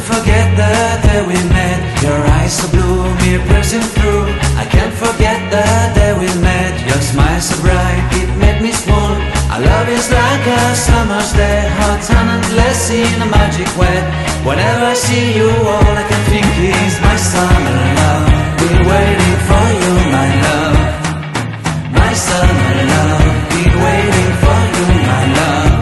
forget the day we met. Your eyes so blue, me piercing through. I can't forget the day we met. Your smile so bright, it made me swoon. Our love is like a summer's day, hot and endless in a magic way. Whenever I see you, all I can think is my summer love. Been waiting for you, my love. My summer love. Been waiting for you, my love.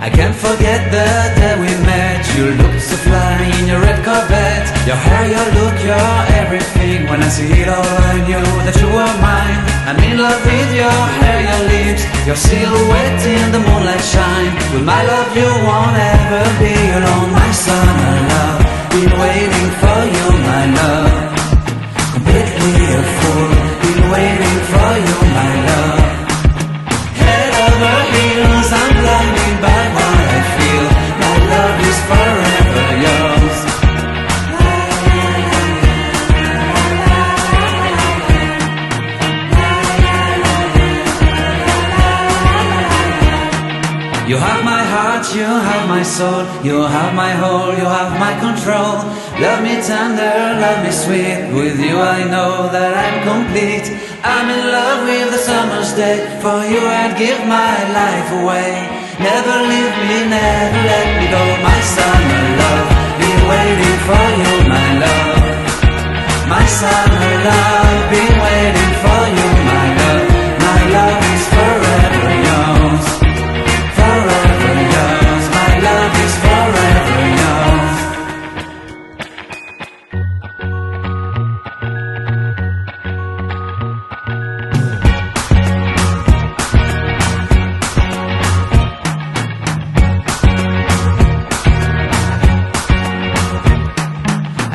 I can't forget the day we met. You looked so fly in your red Corvette. Your hair, your look, your everything. When I see it all, I knew that you were mine. I'm in love with your hair, your lips, your silhouette in the moonlight shine. With my love you won't ever be alone. My summer love, been waiting for you, my love. Completely a fool, been waiting for you, my love. Head over heels, I'm blinded by what I feel. My love is forever yours. You have my heart, you have my soul, you have my whole, you have my control. Love me tender, love me sweet, with you I know that I'm complete. I'm in love with the summer's day, for you I'd give my life away. Never leave me, never let me go, my summer love. Been waiting for you, my love. My summer love, been waiting for you, my love. My love is forever yours. Forever yours, my love is forever yours.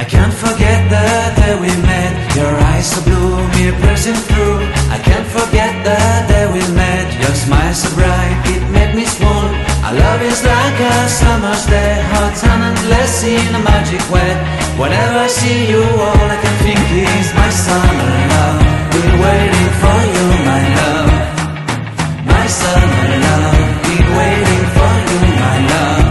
I can't forget the day we met. Your eyes so blue, me piercing through. I can't forget the day we met. Your smile so bright, it made me swoon. Our love is like a summer's day, hot and endless in a magic way. Whenever I see you, all I can think is my summer love. Been waiting for you, my love. My summer love. Been waiting for you, my love.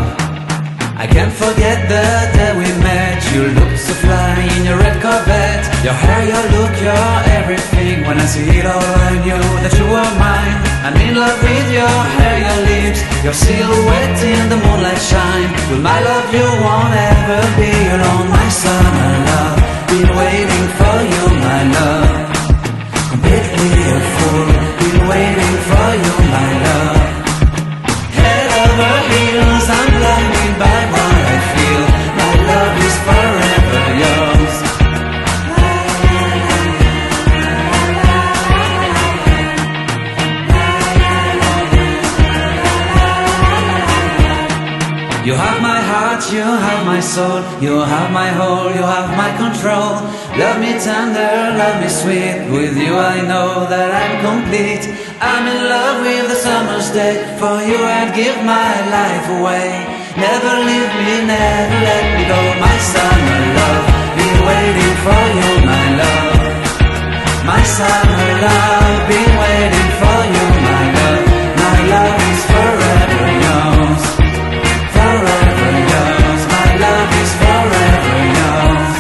I can't forget the day we met. You looked so fly in your red Corvette. Your hair, your look, your everything. When I see it all, I knew that you were mine. I'm in love with your hair, your lips, your silhouette in the moonlight shine. With my love you won't ever be alone. My summer love, been waiting for you, my love. Completely a fool, been waiting for you, my love. Head over heels, I'm blinded by what I feel. My love is forever yours. You have my heart, you have my soul, you have my whole, you have my control. Love me tender, love me sweet, with you I know that I'm complete. I'm in love with the summer's day, for you I'd give my life away. Never leave me, never let me go, my summer love. Been waiting for you, my love. My summer love, been waiting for you, my love. My love is forever yours. Forever yours, my love is forever yours.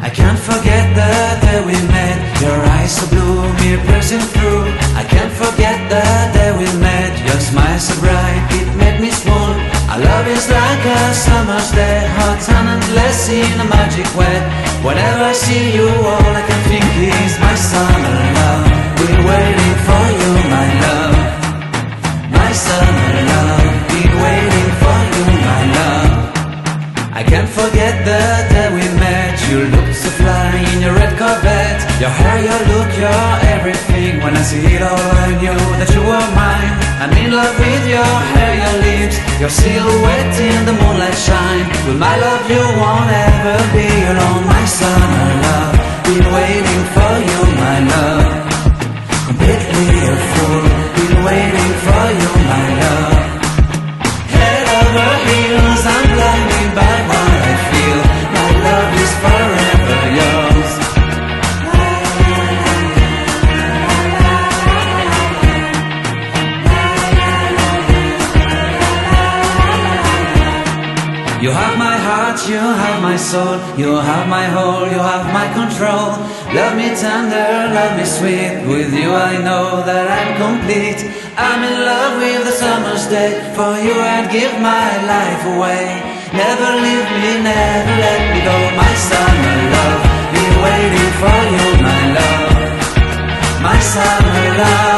I can't forget the day we met. Your eyes so blue, me piercing through. I can't forget the day we met. Your smile so bright, it made me swoon. Our love is like a summer's day, hot and endless in a magic way. Whenever I see you, all I can think is my summer love. Been waiting for you, my love. My summer love. Been waiting for you, my love. I can't forget the day we met. You looked so fly in your red Corvette. Your hair, your look, your everything. When I see it all, I knew that you were mine. I'm in love with your hair, your lips, your silhouette in the moonlight shine. With my love you won't ever be alone. My summer love, been waiting for you, my love. Completely a fool, been waiting for you, my love. Head over heels, I'm blind. You have my heart, you have my soul, you have my whole, you have my control. Love me tender, love me sweet, with you I know that I'm complete. I'm in love with the summer's day, for you I'd give my life away. Never leave me, never let me go, my summer love, be waiting for you, my love, my summer love.